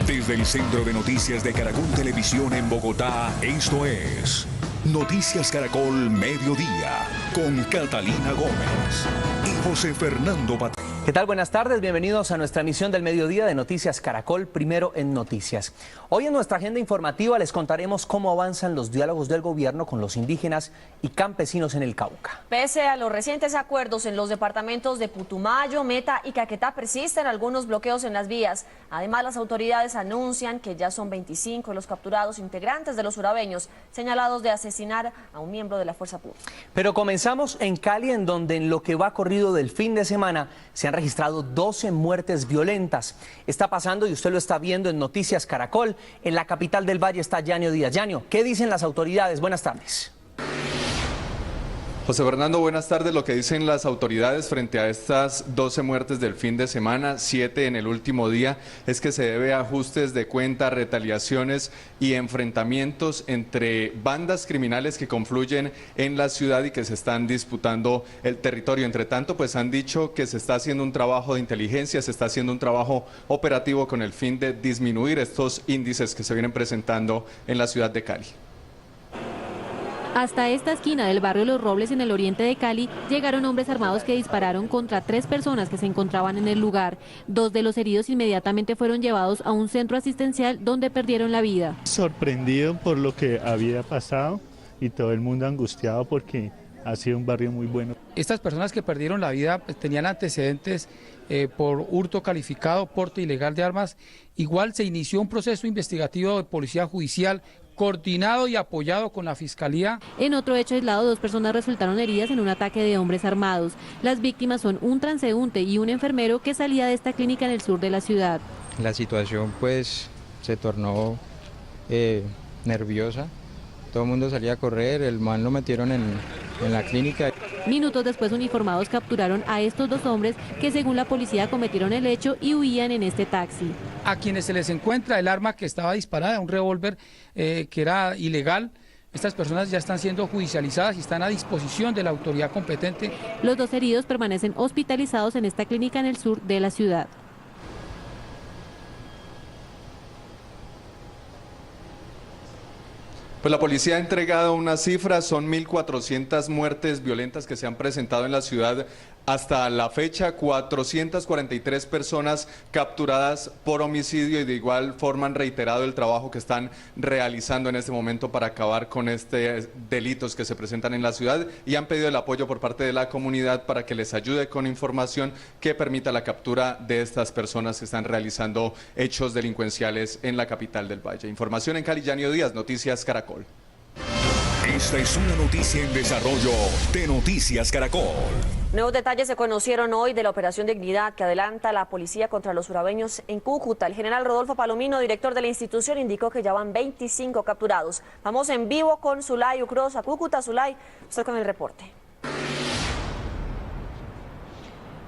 Desde el Centro de Noticias de Caracol Televisión en Bogotá, esto es Noticias Caracol Mediodía, con Catalina Gómez y José Fernando Patricio. ¿Qué tal? Buenas tardes, bienvenidos a nuestra emisión del mediodía de Noticias Caracol, primero en Noticias. Hoy en nuestra agenda informativa les contaremos cómo avanzan los diálogos del gobierno con los indígenas y campesinos en el Cauca. Pese a los recientes acuerdos en los departamentos de Putumayo, Meta y Caquetá, persisten algunos bloqueos en las vías. Además, las autoridades anuncian que ya son 25 los capturados integrantes de los surabeños señalados de asesinar a un miembro de la fuerza pública. Pero comenzamos en Cali, en donde en lo que va corrido del fin de semana se han registrado 12 muertes violentas. Está pasando, y usted lo está viendo en Noticias Caracol, en la capital del Valle está Yanio Díaz. Yanio, ¿qué dicen las autoridades? Buenas tardes. José Fernando, buenas tardes. Lo que dicen las autoridades frente a estas 12 muertes del fin de semana, 7 en el último día, es que se debe a ajustes de cuenta, retaliaciones y enfrentamientos entre bandas criminales que confluyen en la ciudad y que se están disputando el territorio. Entre tanto, pues han dicho que se está haciendo un trabajo de inteligencia, se está haciendo un trabajo operativo con el fin de disminuir estos índices que se vienen presentando en la ciudad de Cali. Hasta esta esquina del barrio Los Robles, en el oriente de Cali, llegaron hombres armados que dispararon contra 3 personas que se encontraban en el lugar. 2 de los heridos inmediatamente fueron llevados a un centro asistencial donde perdieron la vida. Sorprendido por lo que había pasado y todo el mundo angustiado porque ha sido un barrio muy bueno. Estas personas que perdieron la vida tenían antecedentes por hurto calificado, porte ilegal de armas. Igual se inició un proceso investigativo de policía judicial coordinado y apoyado con la Fiscalía. En otro hecho aislado, 2 personas resultaron heridas en un ataque de hombres armados. Las víctimas son un transeúnte y un enfermero que salía de esta clínica en el sur de la ciudad. La situación pues se tornó nerviosa. Todo el mundo salía a correr, el man lo metieron en la clínica. Minutos después, uniformados capturaron a estos 2 hombres que, según la policía, cometieron el hecho y huían en este taxi. A quienes se les encuentra el arma que estaba disparada, un revólver que era ilegal, estas personas ya están siendo judicializadas y están a disposición de la autoridad competente. Los 2 heridos permanecen hospitalizados en esta clínica en el sur de la ciudad. Pues la policía ha entregado una cifra, son 1.400 muertes violentas que se han presentado en la ciudad hasta la fecha, 443 personas capturadas por homicidio, y de igual forma han reiterado el trabajo que están realizando en este momento para acabar con estos delitos que se presentan en la ciudad, y han pedido el apoyo por parte de la comunidad para que les ayude con información que permita la captura de estas personas que están realizando hechos delincuenciales en la capital del Valle. Información en Cali, Yanio Díaz, Noticias Caracol. Esta es una noticia en desarrollo de Noticias Caracol. Nuevos detalles se conocieron hoy de la operación Dignidad que adelanta la policía contra los surabeños en Cúcuta. El general Rodolfo Palomino, director de la institución, indicó que ya van 25 capturados. Vamos en vivo con Zulay Ucros a Cúcuta. Zulay, usted con el reporte.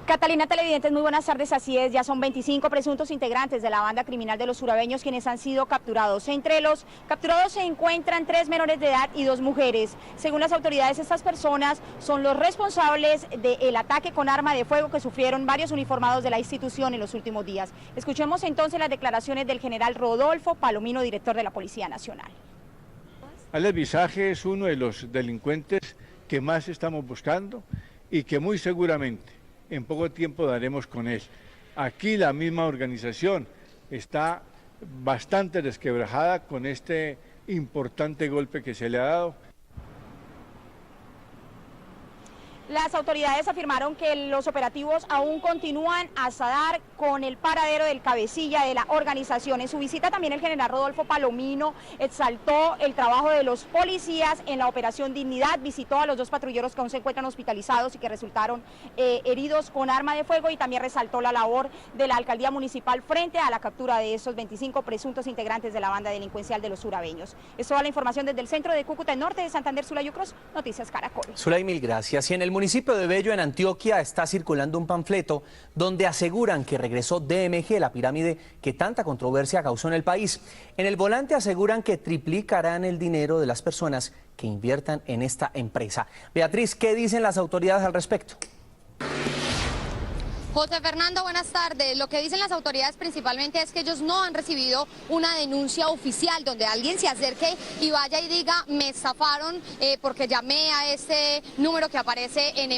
Catalina, televidentes, muy buenas tardes. Así es, ya son 25 presuntos integrantes de la banda criminal de los surabeños quienes han sido capturados. Entre los capturados se encuentran 3 menores de edad y 2 mujeres. Según las autoridades, estas personas son los responsables del ataque con arma de fuego que sufrieron varios uniformados de la institución en los últimos días. Escuchemos entonces las declaraciones del general Rodolfo Palomino, director de la Policía Nacional. Alex Visaje es uno de los delincuentes que más estamos buscando y que muy seguramente en poco tiempo daremos con él. Aquí la misma organización está bastante desquebrajada con este importante golpe que se le ha dado. Las autoridades afirmaron que los operativos aún continúan hasta dar con el paradero del cabecilla de la organización. En su visita también el general Rodolfo Palomino exaltó el trabajo de los policías en la operación Dignidad, visitó a los 2 patrulleros que aún se encuentran hospitalizados y que resultaron heridos con arma de fuego, y también resaltó la labor de la alcaldía municipal frente a la captura de estos 25 presuntos integrantes de la banda delincuencial de los surabeños. Es toda la información desde el centro de Cúcuta, en norte de Santander. Zulay Ucros, Noticias Caracol. Zulay, mil gracias. Y en el municipio de Bello, en Antioquia, está circulando un panfleto donde aseguran que regresó DMG, la pirámide que tanta controversia causó en el país. En el volante aseguran que triplicarán el dinero de las personas que inviertan en esta empresa. Beatriz, ¿qué dicen las autoridades al respecto? José Fernando, buenas tardes. Lo que dicen las autoridades principalmente es que ellos no han recibido una denuncia oficial donde alguien se acerque y vaya y diga me estafaron porque llamé a este número que aparece en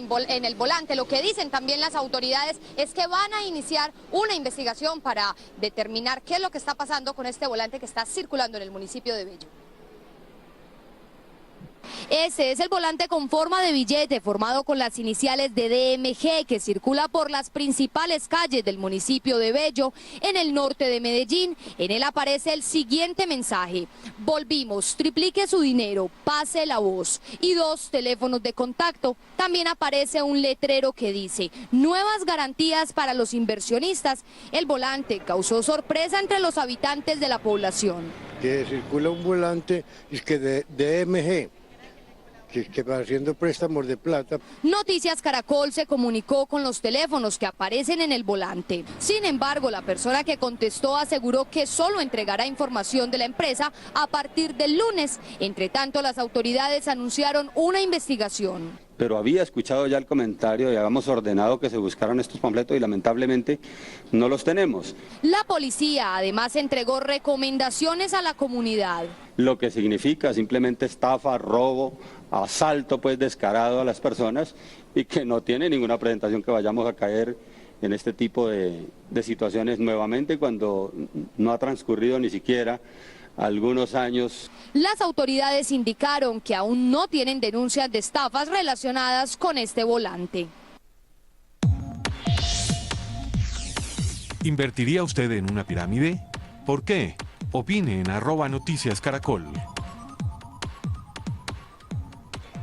el volante. Lo que dicen también las autoridades es que van a iniciar una investigación para determinar qué es lo que está pasando con este volante que está circulando en el municipio de Bello. Ese es el volante con forma de billete formado con las iniciales de DMG que circula por las principales calles del municipio de Bello en el norte de Medellín. En él aparece el siguiente mensaje: volvimos, triplique su dinero, pase la voz, y 2 teléfonos de contacto. También aparece un letrero que dice nuevas garantías para los inversionistas. El volante causó sorpresa entre los habitantes de la población. Que circula un volante que de DMG, que va haciendo préstamos de plata. Noticias Caracol se comunicó con los teléfonos que aparecen en el volante. Sin embargo, la persona que contestó aseguró que solo entregará información de la empresa a partir del lunes. Entre tanto, las autoridades anunciaron una investigación. Pero había escuchado ya el comentario y habíamos ordenado que se buscaran estos panfletos y lamentablemente no los tenemos. La policía además entregó recomendaciones a la comunidad. Lo que significa simplemente estafa, robo, asalto pues descarado a las personas y que no tiene ninguna presentación que vayamos a caer en este tipo de situaciones nuevamente cuando no ha transcurrido ni siquiera algunos años. Las autoridades indicaron que aún no tienen denuncias de estafas relacionadas con este volante. ¿Invertiría usted en una pirámide? ¿Por qué? Opine en @noticiascaracol.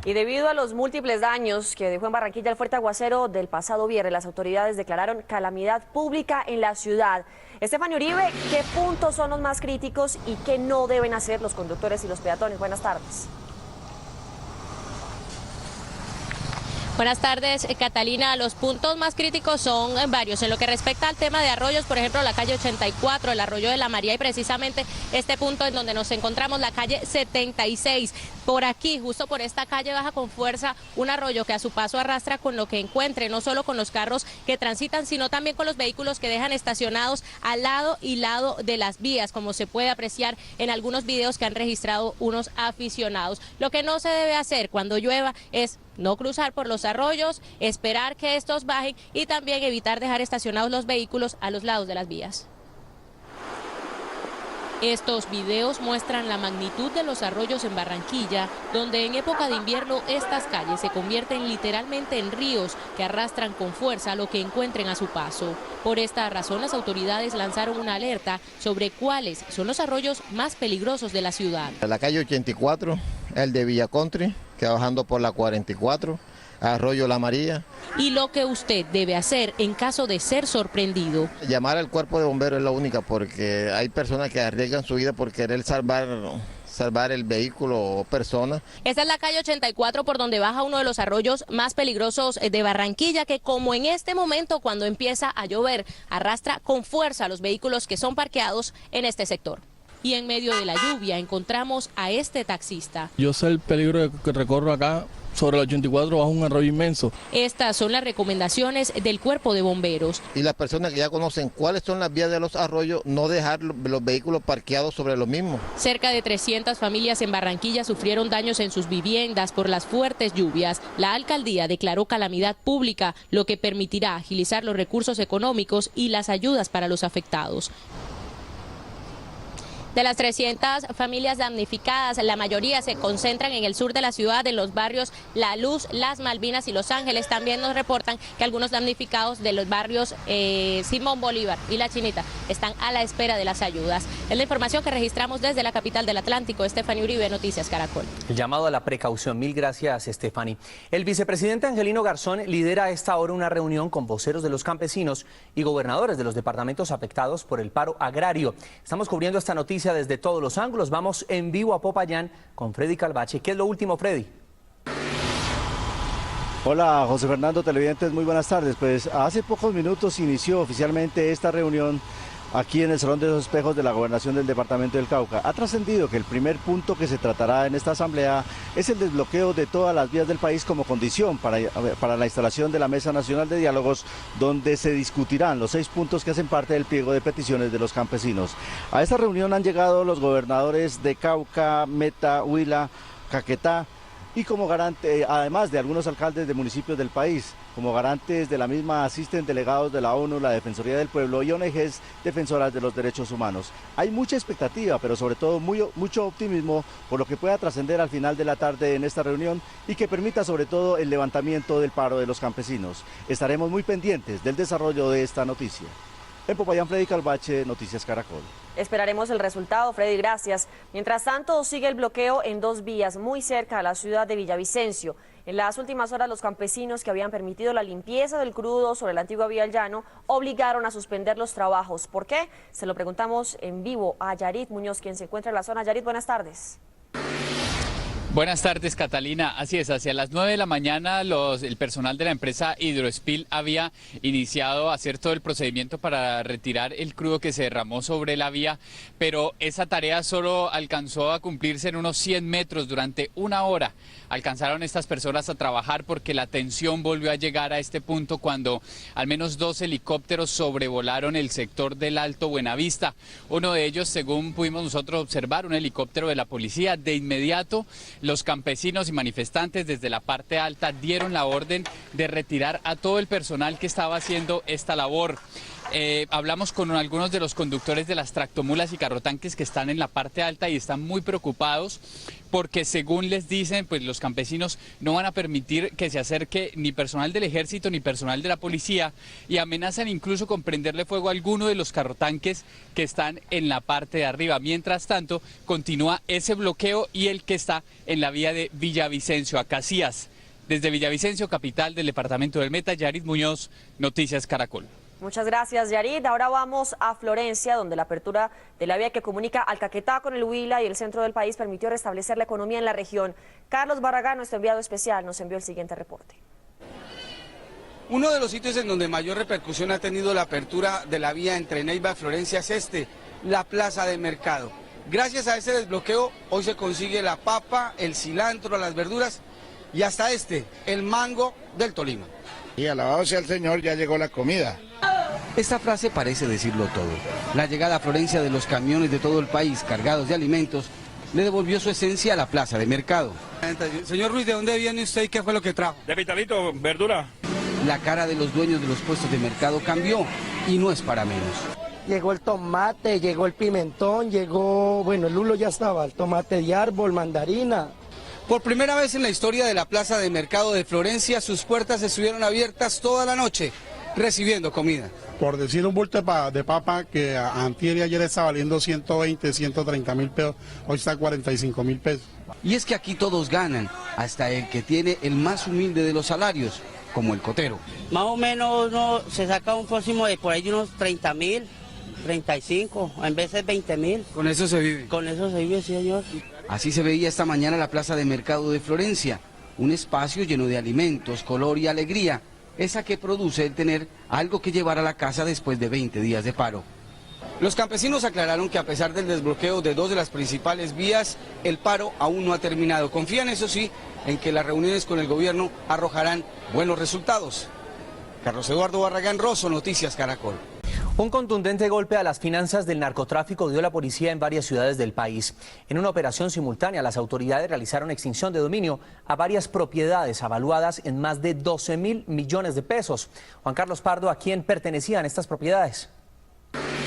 Y debido a los múltiples daños que dejó en Barranquilla el fuerte aguacero del pasado viernes, las autoridades declararon calamidad pública en la ciudad. Estefanía Uribe, ¿qué puntos son los más críticos y qué no deben hacer los conductores y los peatones? Buenas tardes. Buenas tardes, Catalina. Los puntos más críticos son varios. En lo que respecta al tema de arroyos, por ejemplo, la calle 84, el arroyo de la María y precisamente este punto en donde nos encontramos, la calle 76. Por aquí, justo por esta calle, baja con fuerza un arroyo que a su paso arrastra con lo que encuentre, no solo con los carros que transitan, sino también con los vehículos que dejan estacionados al lado y lado de las vías, como se puede apreciar en algunos videos que han registrado unos aficionados. Lo que no se debe hacer cuando llueva es no cruzar por los arroyos, esperar que estos bajen y también evitar dejar estacionados los vehículos a los lados de las vías. Estos videos muestran la magnitud de los arroyos en Barranquilla, donde en época de invierno estas calles se convierten literalmente en ríos que arrastran con fuerza lo que encuentren a su paso. Por esta razón, las autoridades lanzaron una alerta sobre cuáles son los arroyos más peligrosos de la ciudad. La calle 84, el de Villa Country, que va bajando por la 44, Arroyo La María. Y lo que usted debe hacer en caso de ser sorprendido. Llamar al cuerpo de bomberos es la única, porque hay personas que arriesgan su vida por querer salvar el vehículo o persona. Esta es la calle 84 por donde baja uno de los arroyos más peligrosos de Barranquilla, que como en este momento cuando empieza a llover arrastra con fuerza a los vehículos que son parqueados en este sector. Y en medio de la lluvia encontramos a este taxista. Yo sé el peligro que recorro acá sobre el 84 bajo un arroyo inmenso. Estas son las recomendaciones del cuerpo de bomberos. Y las personas que ya conocen cuáles son las vías de los arroyos, no dejar los vehículos parqueados sobre los mismos. Cerca de 300 familias en Barranquilla sufrieron daños en sus viviendas por las fuertes lluvias. La alcaldía declaró calamidad pública, lo que permitirá agilizar los recursos económicos y las ayudas para los afectados. De las 300 familias damnificadas, la mayoría se concentran en el sur de la ciudad, en los barrios La Luz, Las Malvinas y Los Ángeles. También nos reportan que algunos damnificados de los barrios Simón Bolívar y La Chinita están a la espera de las ayudas. Es la información que registramos desde la capital del Atlántico. Estefanía Uribe, Noticias Caracol. El llamado a la precaución. Mil gracias, Estefanía. El vicepresidente Angelino Garzón lidera a esta hora una reunión con voceros de los campesinos y gobernadores de los departamentos afectados por el paro agrario. Estamos cubriendo esta noticia desde todos los ángulos. Vamos en vivo a Popayán con Freddy Calvache. ¿Qué es lo último, Freddy? Hola, José Fernando, televidentes, muy buenas tardes. Pues hace pocos minutos inició oficialmente esta reunión aquí en el Salón de los Espejos de la Gobernación del Departamento del Cauca. Ha trascendido que el primer punto que se tratará en esta asamblea es el desbloqueo de todas las vías del país como condición para la instalación de la Mesa Nacional de Diálogos, donde se discutirán los 6 puntos que hacen parte del pliego de peticiones de los campesinos. A esta reunión han llegado los gobernadores de Cauca, Meta, Huila, Caquetá, y como garante, además de algunos alcaldes de municipios del país. Como garantes de la misma asisten delegados de la ONU, la Defensoría del Pueblo y ONGs defensoras de los derechos humanos. Hay mucha expectativa, pero sobre todo mucho optimismo por lo que pueda trascender al final de la tarde en esta reunión y que permita sobre todo el levantamiento del paro de los campesinos. Estaremos muy pendientes del desarrollo de esta noticia. En Popayán, Freddy Calvache, Noticias Caracol. Esperaremos el resultado, Freddy, gracias. Mientras tanto, sigue el bloqueo en 2 vías muy cerca a la ciudad de Villavicencio. En las últimas horas, los campesinos que habían permitido la limpieza del crudo sobre la antigua vía El Llano obligaron a suspender los trabajos. ¿Por qué? Se lo preguntamos en vivo a Yarit Muñoz, quien se encuentra en la zona. Yarit, buenas tardes. Buenas tardes, Catalina. Así es, hacia las 9 de la mañana el personal de la empresa Hidrospil había iniciado a hacer todo el procedimiento para retirar el crudo que se derramó sobre la vía, pero esa tarea solo alcanzó a cumplirse en unos 100 metros durante 1 hora. Alcanzaron estas personas a trabajar porque la tensión volvió a llegar a este punto cuando al menos 2 helicópteros sobrevolaron el sector del Alto Buenavista. Uno de ellos, según pudimos nosotros observar, un helicóptero de la policía. De inmediato, los campesinos y manifestantes desde la parte alta dieron la orden de retirar a todo el personal que estaba haciendo esta labor. Hablamos con algunos de los conductores de las tractomulas y carrotanques que están en la parte alta y están muy preocupados porque, según les dicen, pues los campesinos no van a permitir que se acerque ni personal del ejército ni personal de la policía y amenazan incluso con prenderle fuego a alguno de los carrotanques que están en la parte de arriba. Mientras tanto, continúa ese bloqueo y el que está en la vía de Villavicencio a Casillas. Desde Villavicencio, capital del departamento del Meta, Yarit Muñoz, Noticias Caracol. Muchas gracias, Yarit. Ahora vamos a Florencia, donde la apertura de la vía que comunica al Caquetá con el Huila y el centro del país permitió restablecer la economía en la región. Carlos Barragán, nuestro enviado especial, nos envió el siguiente reporte. Uno de los sitios en donde mayor repercusión ha tenido la apertura de la vía entre Neiva y Florencia es la plaza de mercado. Gracias a ese desbloqueo, hoy se consigue la papa, el cilantro, las verduras y hasta el mango del Tolima. Y alabado sea el Señor, ya llegó la comida. Esta frase parece decirlo todo. La llegada a Florencia de los camiones de todo el país cargados de alimentos le devolvió su esencia a la plaza de mercado. Señor Ruiz, ¿de dónde viene usted y qué fue lo que trajo? De Vitalito, verdura. La cara de los dueños de los puestos de mercado cambió y no es para menos. Llegó el tomate, llegó el pimentón, llegó, bueno, el lulo ya estaba, el tomate de árbol, mandarina. Por primera vez en la historia de la plaza de mercado de Florencia, sus puertas estuvieron abiertas toda la noche, recibiendo comida. Por decir un bulto de papa que antier y ayer estaba valiendo 120, 130 mil pesos, hoy está a 45 mil pesos. Y es que aquí todos ganan, hasta el que tiene el más humilde de los salarios, como el cotero. Más o menos se saca un próximo de por ahí unos 30 mil, 35, en veces 20 mil. ¿Con eso se vive? Con eso se vive, señor. Así se veía esta mañana la plaza de mercado de Florencia, un espacio lleno de alimentos, color y alegría, esa que produce el tener algo que llevar a la casa después de 20 días de paro. Los campesinos aclararon que a pesar del desbloqueo de 2 de las principales vías, el paro aún no ha terminado. Confían, eso sí, en que las reuniones con el gobierno arrojarán buenos resultados. Carlos Eduardo Barragán Rosso, Noticias Caracol. Un contundente golpe a las finanzas del narcotráfico dio la policía en varias ciudades del país. En una operación simultánea, las autoridades realizaron extinción de dominio a varias propiedades avaluadas en más de 12.000 millones de pesos. Juan Carlos Pardo, ¿a quién pertenecían estas propiedades?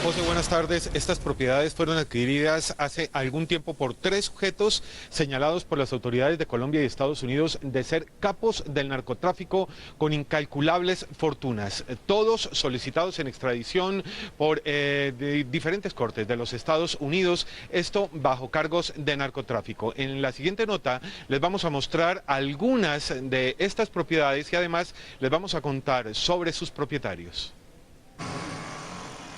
José, buenas tardes. Estas propiedades fueron adquiridas hace algún tiempo por 3 sujetos señalados por las autoridades de Colombia y Estados Unidos de ser capos del narcotráfico con incalculables fortunas. Todos solicitados en extradición por de diferentes cortes de los Estados Unidos, esto bajo cargos de narcotráfico. En la siguiente nota les vamos a mostrar algunas de estas propiedades y además les vamos a contar sobre sus propietarios.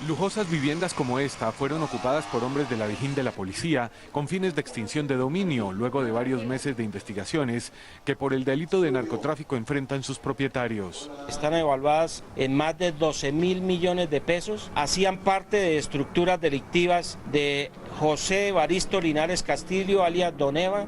Lujosas viviendas como esta fueron ocupadas por hombres de la Dijín de la policía con fines de extinción de dominio, luego de varios meses de investigaciones que por el delito de narcotráfico enfrentan sus propietarios. Están evaluadas en más de 12.000 millones de pesos. Hacían parte de estructuras delictivas de José Evaristo Linares Castillo, alias Don Eva,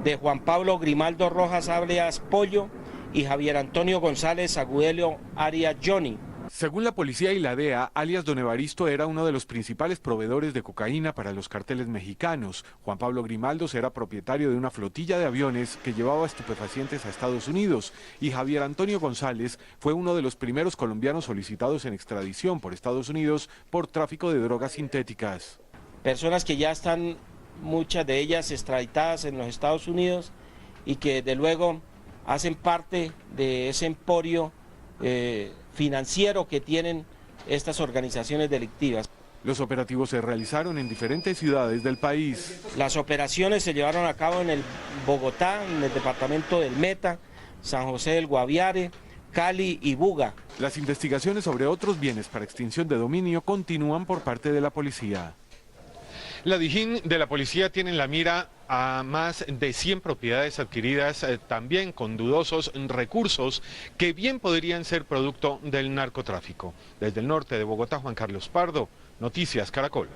de Juan Pablo Grimaldo Rojas, alias Pollo, y Javier Antonio González Agudelo, alias Johnny. Según la policía y la DEA, alias Don Evaristo era uno de los principales proveedores de cocaína para los carteles mexicanos. Juan Pablo Grimaldo era propietario de una flotilla de aviones que llevaba estupefacientes a Estados Unidos y Javier Antonio González fue uno de los primeros colombianos solicitados en extradición por Estados Unidos por tráfico de drogas sintéticas. Personas que ya están, muchas de ellas extraditadas en los Estados Unidos y que de luego hacen parte de ese emporio financiero que tienen estas organizaciones delictivas. Los operativos se realizaron en diferentes ciudades del país. Las operaciones se llevaron a cabo en el Bogotá, en el departamento del Meta, San José del Guaviare, Cali y Buga. Las investigaciones sobre otros bienes para extinción de dominio continúan por parte de la policía. La Dijín de la policía tiene en la mira a más de 100 propiedades adquiridas también con dudosos recursos que bien podrían ser producto del narcotráfico. Desde el norte de Bogotá, Juan Carlos Pardo, Noticias Caracol.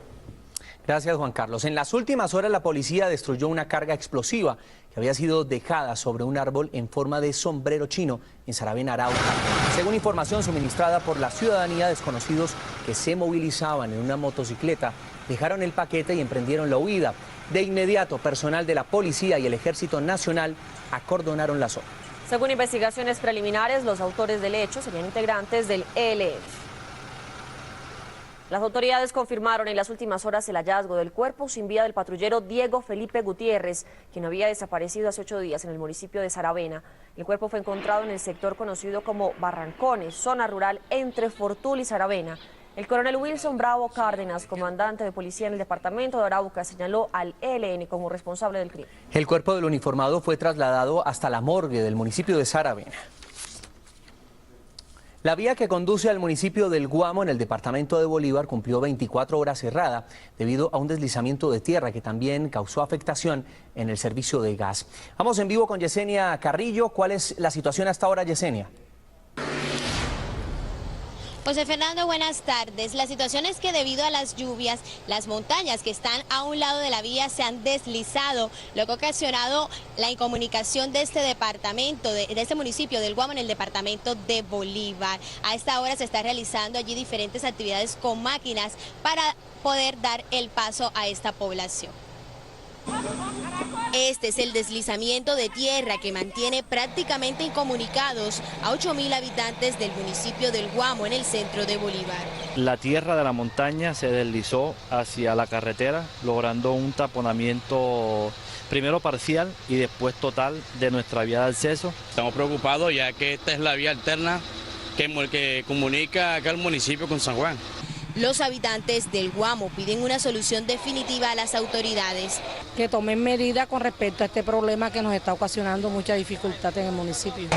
Gracias, Juan Carlos. En las últimas horas la policía destruyó una carga explosiva que había sido dejada sobre un árbol en forma de sombrero chino en Saravena, Arauca. Según información suministrada por la ciudadanía, desconocidos que se movilizaban en una motocicleta dejaron el paquete y emprendieron la huida. De inmediato, personal de la policía y el Ejército Nacional acordonaron la zona. Según investigaciones preliminares, los autores del hecho serían integrantes del ELN. Las autoridades confirmaron en las últimas horas el hallazgo del cuerpo sin vida del patrullero Diego Felipe Gutiérrez, quien había desaparecido hace 8 días en el municipio de Saravena. El cuerpo fue encontrado en el sector conocido como Barrancones, zona rural entre Fortul y Saravena. El coronel Wilson Bravo Cárdenas, comandante de policía en el departamento de Arauca, señaló al ELN como responsable del crimen. El cuerpo del uniformado fue trasladado hasta la morgue del municipio de Saravena. La vía que conduce al municipio del Guamo en el departamento de Bolívar cumplió 24 horas cerrada debido a un deslizamiento de tierra que también causó afectación en el servicio de gas. Vamos en vivo con Yesenia Carrillo. ¿Cuál es la situación hasta ahora, Yesenia? José Fernando, buenas tardes. La situación es que debido a las lluvias, las montañas que están a un lado de la vía se han deslizado, lo que ha ocasionado la incomunicación de este departamento, de este municipio del Guamo en el departamento de Bolívar. A esta hora se está realizando allí diferentes actividades con máquinas para poder dar el paso a esta población. Este es el deslizamiento de tierra que mantiene prácticamente incomunicados a 8.000 habitantes del municipio del Guamo en el centro de Bolívar. La tierra de la montaña se deslizó hacia la carretera, logrando un taponamiento primero parcial y después total de nuestra vía de acceso. Estamos preocupados ya que esta es la vía alterna que comunica acá al municipio con San Juan. Los habitantes del Guamo piden una solución definitiva a las autoridades. Que tomen medidas con respecto a este problema que nos está ocasionando mucha dificultad en el municipio.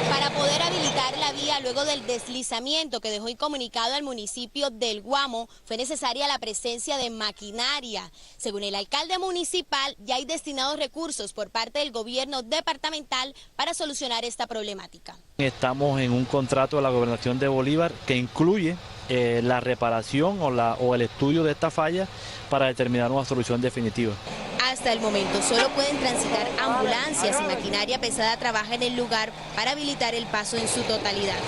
Para poder habilitar la vía luego del deslizamiento que dejó incomunicado al municipio del Guamo, fue necesaria la presencia de maquinaria. Según el alcalde municipal, ya hay destinados recursos por parte del gobierno departamental para solucionar esta problemática. Estamos en un contrato de la Gobernación de Bolívar que incluye la reparación o el estudio de esta falla para determinar una solución definitiva. Hasta el momento solo pueden transitar ambulancias y maquinaria pesada trabaja en el lugar para habilitar el paso en su totalidad.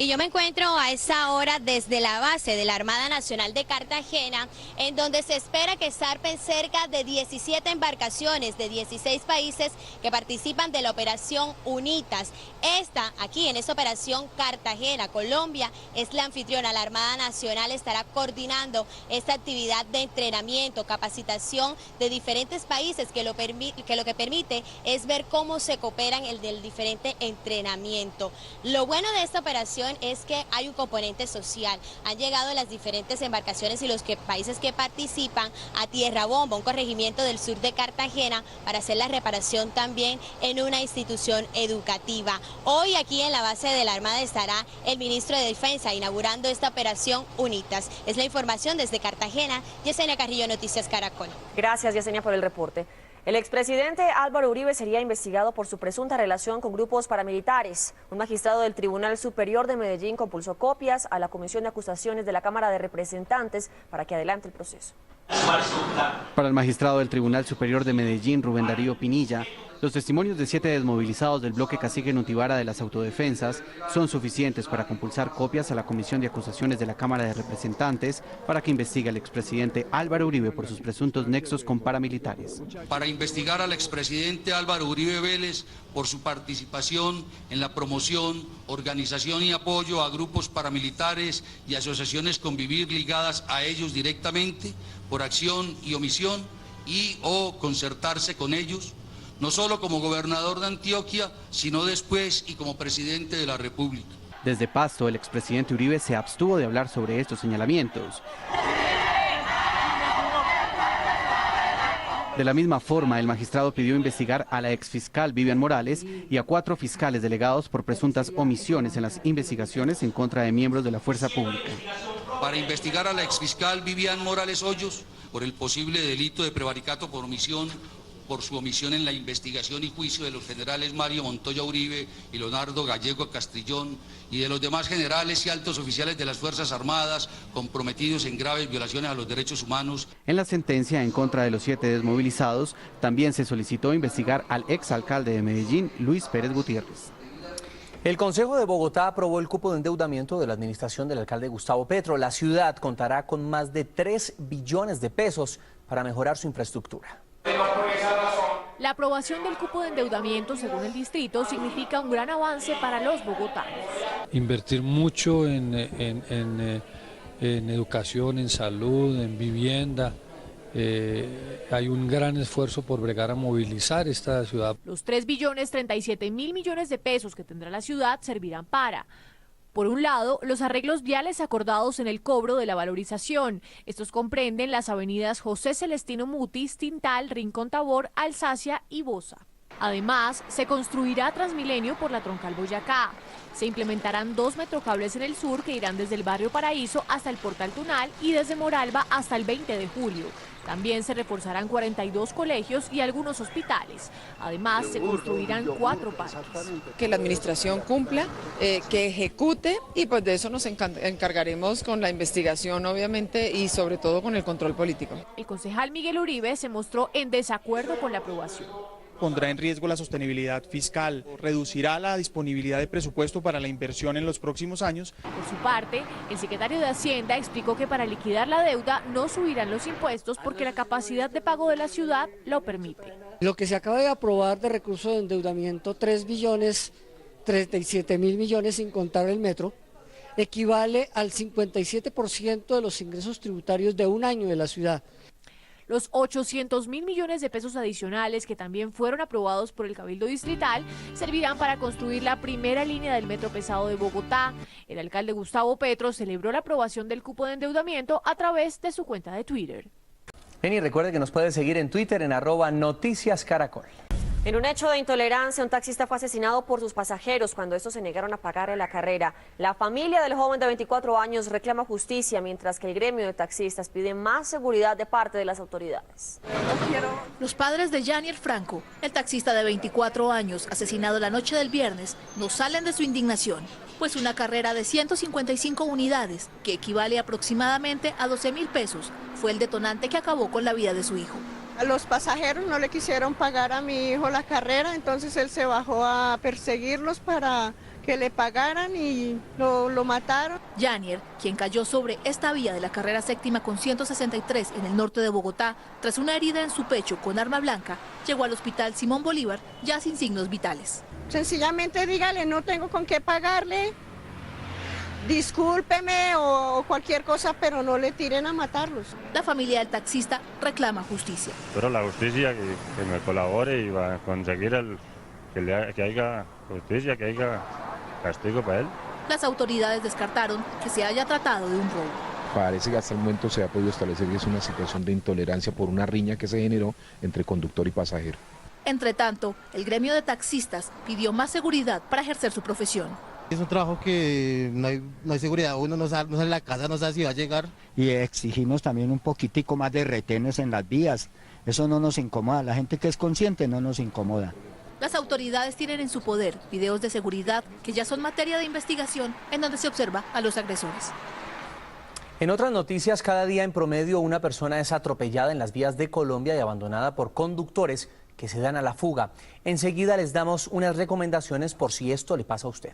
Y yo me encuentro a esa hora desde la base de la Armada Nacional de Cartagena, en donde se espera que zarpen cerca de 17 embarcaciones de 16 países que participan de la operación UNITAS. Aquí en esta operación Cartagena, Colombia, es la anfitriona. La Armada Nacional estará coordinando esta actividad de entrenamiento, capacitación de diferentes países que lo que permite es ver cómo se cooperan el del diferente entrenamiento. Lo bueno de esta operación preocupación es que hay un componente social. Han llegado las diferentes embarcaciones y los países que participan a Tierra Bomba, un corregimiento del sur de Cartagena, para hacer la reparación también en una institución educativa. Hoy aquí en la base de la Armada estará el ministro de Defensa inaugurando esta operación UNITAS. Es la información desde Cartagena. Yesenia Carrillo, Noticias Caracol. Gracias, Yesenia, por el reporte. El expresidente Álvaro Uribe sería investigado por su presunta relación con grupos paramilitares. Un magistrado del Tribunal Superior de Medellín compulsó copias a la Comisión de Acusaciones de la Cámara de Representantes para que adelante el proceso. Para el magistrado del Tribunal Superior de Medellín, Rubén Darío Pinilla, los testimonios de 7 desmovilizados del bloque Cacique Nutibara de las autodefensas son suficientes para compulsar copias a la Comisión de Acusaciones de la Cámara de Representantes para que investigue al expresidente Álvaro Uribe por sus presuntos nexos con paramilitares. Para investigar al expresidente Álvaro Uribe Vélez por su participación en la promoción, organización y apoyo a grupos paramilitares y asociaciones convivir ligadas a ellos directamente, por acción y omisión o concertarse con ellos, no solo como gobernador de Antioquia, sino después y como presidente de la República. Desde Pasto, el expresidente Uribe se abstuvo de hablar sobre estos señalamientos. De la misma forma, el magistrado pidió investigar a la exfiscal Vivian Morales y a 4 fiscales delegados por presuntas omisiones en las investigaciones en contra de miembros de la fuerza pública. Para investigar a la exfiscal Vivian Morales Hoyos por el posible delito de prevaricato por omisión, por su omisión en la investigación y juicio de los generales Mario Montoya Uribe y Leonardo Gallego Castrillón y de los demás generales y altos oficiales de las Fuerzas Armadas comprometidos en graves violaciones a los derechos humanos. En la sentencia en contra de los 7 desmovilizados, también se solicitó investigar al exalcalde de Medellín, Luis Pérez Gutiérrez. El Consejo de Bogotá aprobó el cupo de endeudamiento de la administración del alcalde Gustavo Petro. La ciudad contará con más de 3 billones de pesos para mejorar su infraestructura. La aprobación del cupo de endeudamiento, según el distrito, significa un gran avance para los bogotanos. Invertir mucho en educación, en salud, en vivienda. Hay un gran esfuerzo por bregar a movilizar esta ciudad. Los 3.037.000 millones de pesos que tendrá la ciudad servirán para: por un lado, los arreglos viales acordados en el cobro de la valorización. Estos comprenden las avenidas José Celestino Mutis, Tintal, Rincón Tabor, Alsacia y Bosa. Además, se construirá Transmilenio por la Troncal Boyacá. Se implementarán 2 metrocables en el sur que irán desde el barrio Paraíso hasta el Portal Tunal y desde Moralba hasta el 20 de julio. También se reforzarán 42 colegios y algunos hospitales. Además, se construirán 4 parques. Que la administración cumpla, que ejecute, y pues de eso nos encargaremos con la investigación, obviamente, y sobre todo con el control político. El concejal Miguel Uribe se mostró en desacuerdo con la aprobación. Pondrá en riesgo la sostenibilidad fiscal, reducirá la disponibilidad de presupuesto para la inversión en los próximos años. Por su parte, el secretario de Hacienda explicó que para liquidar la deuda no subirán los impuestos porque la capacidad de pago de la ciudad lo permite. Lo que se acaba de aprobar de recurso de endeudamiento, 3.037.000 millones sin contar el metro, equivale al 57% de los ingresos tributarios de un año de la ciudad. Los 800.000 millones de pesos adicionales que también fueron aprobados por el Cabildo Distrital servirán para construir la primera línea del metro pesado de Bogotá. El alcalde Gustavo Petro celebró la aprobación del cupo de endeudamiento a través de su cuenta de Twitter. Y recuerde que nos puede seguir en Twitter en @noticiascaracol. En un hecho de intolerancia, un taxista fue asesinado por sus pasajeros cuando estos se negaron a pagarle la carrera. La familia del joven de 24 años reclama justicia, mientras que el gremio de taxistas pide más seguridad de parte de las autoridades. Los padres de Yanier Franco, el taxista de 24 años asesinado la noche del viernes, no salen de su indignación, pues una carrera de 155 unidades, que equivale aproximadamente a 12.000 pesos, fue el detonante que acabó con la vida de su hijo. A los pasajeros no le quisieron pagar a mi hijo la carrera, entonces él se bajó a perseguirlos para que le pagaran y lo mataron. Yanier, quien cayó sobre esta vía de la carrera séptima con 163 en el norte de Bogotá, tras una herida en su pecho con arma blanca, llegó al hospital Simón Bolívar ya sin signos vitales. Sencillamente dígale, no tengo con qué pagarle, discúlpeme o cualquier cosa, pero no le tiren a matarlos. La familia del taxista reclama justicia. Pero la justicia que me colabore y va a conseguir que haya justicia, que haya castigo para él. Las autoridades descartaron que se haya tratado de un robo. Parece que hasta el momento se ha podido establecer que es una situación de intolerancia por una riña que se generó entre conductor y pasajero. Entre tanto, el gremio de taxistas pidió más seguridad para ejercer su profesión. Es un trabajo que no hay seguridad, uno no sale de la casa, no sabe si va a llegar. Y exigimos también un poquitico más de retenes en las vías, eso no nos incomoda, la gente que es consciente no nos incomoda. Las autoridades tienen en su poder videos de seguridad que ya son materia de investigación en donde se observa a los agresores. En otras noticias, cada día en promedio una persona es atropellada en las vías de Colombia y abandonada por conductores que se dan a la fuga. Enseguida les damos unas recomendaciones por si esto le pasa a usted.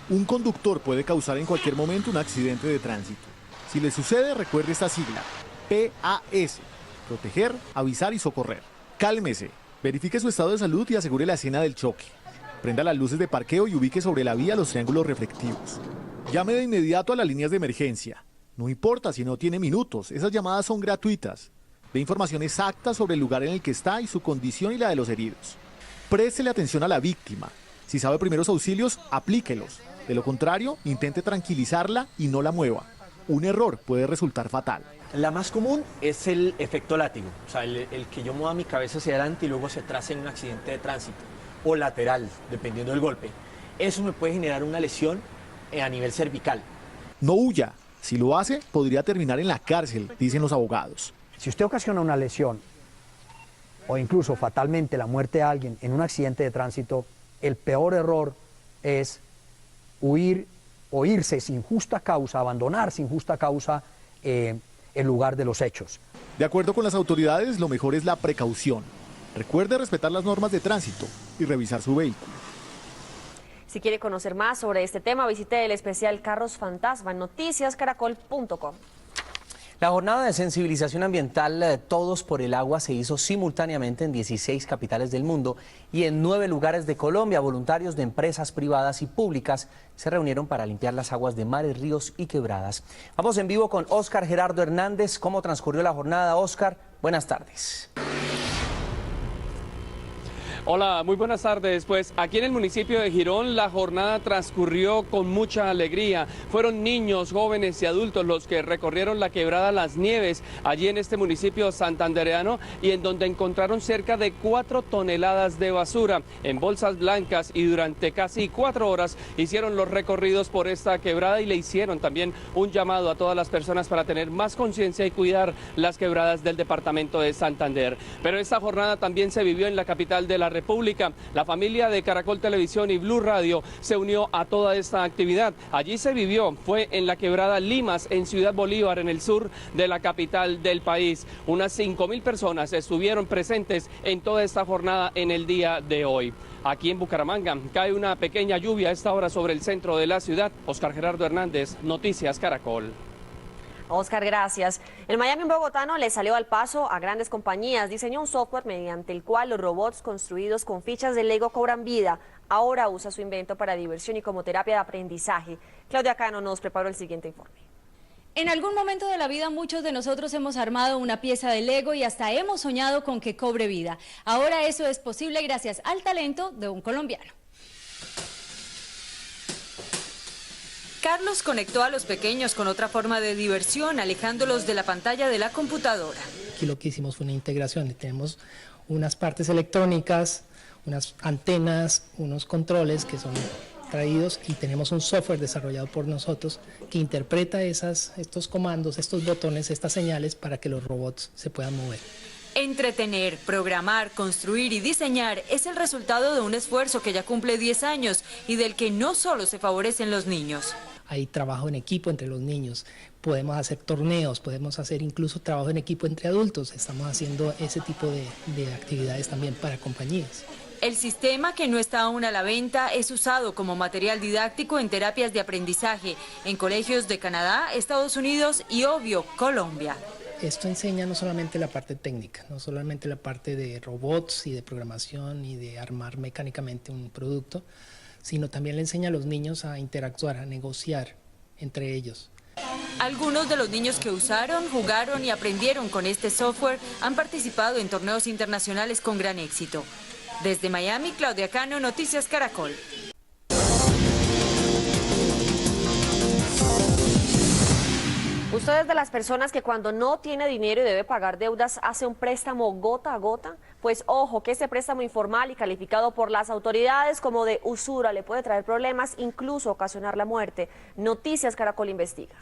Un conductor puede causar en cualquier momento un accidente de tránsito. Si le sucede, recuerde esta sigla, PAS, proteger, avisar y socorrer. Cálmese, verifique su estado de salud y asegure la escena del choque. Prenda las luces de parqueo y ubique sobre la vía los triángulos reflectivos. Llame de inmediato a las líneas de emergencia. No importa si no tiene minutos, esas llamadas son gratuitas. Dé información exacta sobre el lugar en el que está y su condición y la de los heridos. Préstele atención a la víctima. Si sabe primeros auxilios, aplíquelos. De lo contrario, intente tranquilizarla y no la mueva. Un error puede resultar fatal. La más común es el efecto látigo, o sea, el que yo mueva mi cabeza hacia adelante y luego hacia atrás en un accidente de tránsito, o lateral, dependiendo del golpe. Eso me puede generar una lesión a nivel cervical. No huya. Si lo hace, podría terminar en la cárcel, dicen los abogados. Si usted ocasiona una lesión o incluso fatalmente la muerte de alguien en un accidente de tránsito, el peor error es huir o irse sin justa causa, abandonar sin justa causa el lugar de los hechos. De acuerdo con las autoridades, lo mejor es la precaución. Recuerde respetar las normas de tránsito y revisar su vehículo. Si quiere conocer más sobre este tema, visite el especial Carros Fantasma en noticiascaracol.com. La jornada de sensibilización ambiental Todos por el Agua se hizo simultáneamente en 16 capitales del mundo y en 9 lugares de Colombia. Voluntarios de empresas privadas y públicas se reunieron para limpiar las aguas de mares, ríos y quebradas. Vamos en vivo con Óscar Gerardo Hernández. ¿Cómo transcurrió la jornada, Óscar? Buenas tardes. Hola, muy buenas tardes. Pues aquí en el municipio de Girón la jornada transcurrió con mucha alegría. Fueron niños, jóvenes y adultos los que recorrieron la quebrada Las Nieves, allí en este municipio santandereano, y en donde encontraron cerca de 4 toneladas de basura en bolsas blancas, y durante casi 4 horas hicieron los recorridos por esta quebrada y le hicieron también un llamado a todas las personas para tener más conciencia y cuidar las quebradas del departamento de Santander. Pero esta jornada también se vivió en la capital de la República. La familia de Caracol Televisión y Blue Radio se unió a toda esta actividad. Allí se vivió, fue en la quebrada Limas, en Ciudad Bolívar, en el sur de la capital del país. Unas 5.000 personas estuvieron presentes en toda esta jornada en el día de hoy. Aquí en Bucaramanga cae una pequeña lluvia a esta hora sobre el centro de la ciudad. Óscar Gerardo Hernández, Noticias Caracol. Óscar, gracias. El Miami bogotano le salió al paso a grandes compañías. Diseñó un software mediante el cual los robots construidos con fichas de Lego cobran vida. Ahora usa su invento para diversión y como terapia de aprendizaje. Claudia Cano nos preparó el siguiente informe. En algún momento de la vida muchos de nosotros hemos armado una pieza de Lego y hasta hemos soñado con que cobre vida. Ahora eso es posible gracias al talento de un colombiano. Carlos conectó a los pequeños con otra forma de diversión, alejándolos de la pantalla de la computadora. Aquí lo que hicimos fue una integración, tenemos unas partes electrónicas, unas antenas, unos controles que son traídos y tenemos un software desarrollado por nosotros que interpreta estos comandos, estos botones, estas señales para que los robots se puedan mover. Entretener, programar, construir y diseñar es el resultado de un esfuerzo que ya cumple 10 años y del que no solo se favorecen los niños. Hay trabajo en equipo entre los niños, podemos hacer torneos, podemos hacer incluso trabajo en equipo entre adultos, estamos haciendo ese tipo de actividades también para compañías. El sistema, que no está aún a la venta, es usado como material didáctico en terapias de aprendizaje en colegios de Canadá, Estados Unidos y, obvio, Colombia. Esto enseña no solamente la parte técnica, no solamente la parte de robots y de programación y de armar mecánicamente un producto, sino también le enseña a los niños a interactuar, a negociar entre ellos. Algunos de los niños que usaron, jugaron y aprendieron con este software han participado en torneos internacionales con gran éxito. Desde Miami, Claudia Cano, Noticias Caracol. ¿Usted es de las personas que cuando no tiene dinero y debe pagar deudas hace un préstamo gota a gota? Pues ojo, que ese préstamo informal y calificado por las autoridades como de usura le puede traer problemas, incluso ocasionar la muerte. Noticias Caracol investiga.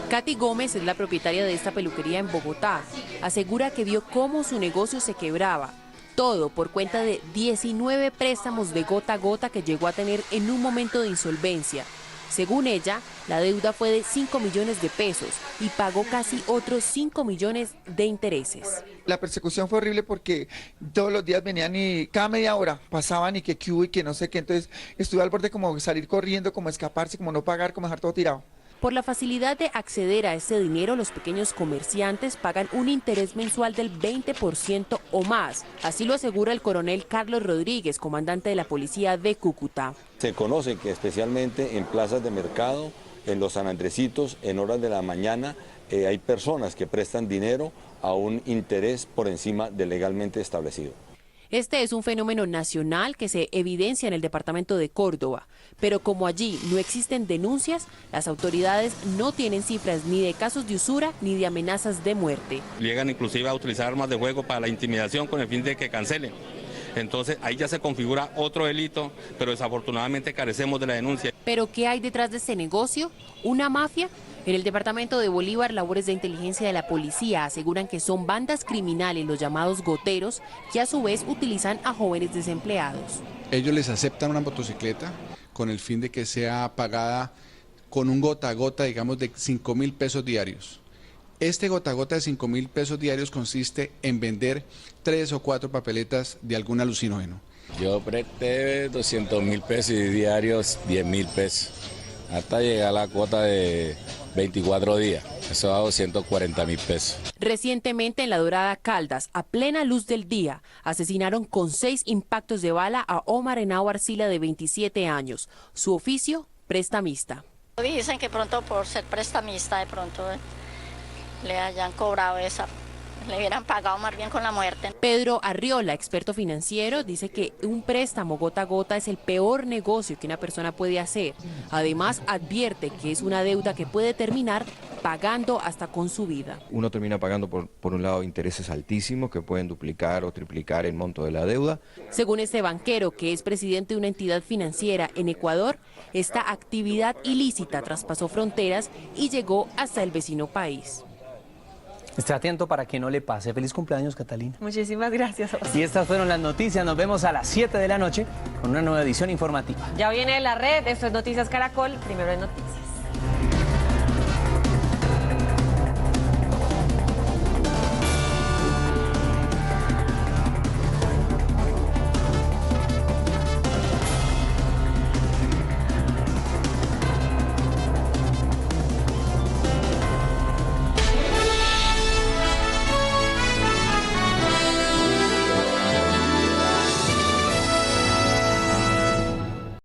Katy Gómez es la propietaria de esta peluquería en Bogotá. Asegura que vio cómo su negocio se quebraba. Todo por cuenta de 19 préstamos de gota a gota que llegó a tener en un momento de insolvencia. Según ella, la deuda fue de 5 millones de pesos y pagó casi otros 5 millones de intereses. La persecución fue horrible porque todos los días venían y cada media hora pasaban y que hubo y que no sé qué. Entonces estuve al borde como salir corriendo, como escaparse, como no pagar, como dejar todo tirado. Por la facilidad de acceder a ese dinero, los pequeños comerciantes pagan un interés mensual del 20% o más. Así lo asegura el coronel Carlos Rodríguez, comandante de la policía de Cúcuta. Se conoce que especialmente en plazas de mercado, en los San Andresitos, en horas de la mañana, hay personas que prestan dinero a un interés por encima del legalmente establecido. Este es un fenómeno nacional que se evidencia en el departamento de Córdoba, pero como allí no existen denuncias, las autoridades no tienen cifras ni de casos de usura ni de amenazas de muerte. Llegan inclusive a utilizar armas de fuego para la intimidación con el fin de que cancelen. Entonces ahí ya se configura otro delito, pero desafortunadamente carecemos de la denuncia. ¿Pero qué hay detrás de este negocio? ¿Una mafia? En el departamento de Bolívar, labores de inteligencia de la policía aseguran que son bandas criminales, los llamados goteros, que a su vez utilizan a jóvenes desempleados. Ellos les aceptan una motocicleta con el fin de que sea pagada con un gota a gota, digamos, de 5.000 pesos diarios. Este gota a gota de 5.000 pesos diarios consiste en vender 3 o 4 papeletas de algún alucinógeno. Yo presté 200.000 pesos y diarios 10.000 pesos, hasta llegar a la cuota de 24 días, eso da 240.000 pesos. Recientemente en La Dorada, Caldas, a plena luz del día, asesinaron con 6 impactos de bala a Omar Henao Arcila, de 27 años. Su oficio, prestamista. Dicen que pronto por ser prestamista de pronto le hayan cobrado esa, le hubieran pagado más bien con la muerte. Pedro Arriola, experto financiero, dice que un préstamo gota a gota es el peor negocio que una persona puede hacer. Además, advierte que es una deuda que puede terminar pagando hasta con su vida. Uno termina pagando por un lado intereses altísimos que pueden duplicar o triplicar el monto de la deuda. Según este banquero, que es presidente de una entidad financiera en Ecuador, esta actividad ilícita traspasó fronteras y llegó hasta el vecino país. Esté atento para que no le pase. Feliz cumpleaños, Catalina. Muchísimas gracias. Y estas fueron las noticias. Nos vemos a las 7 de la noche con una nueva edición informativa. Ya viene la red. Esto es Noticias Caracol. Primero en Noticias.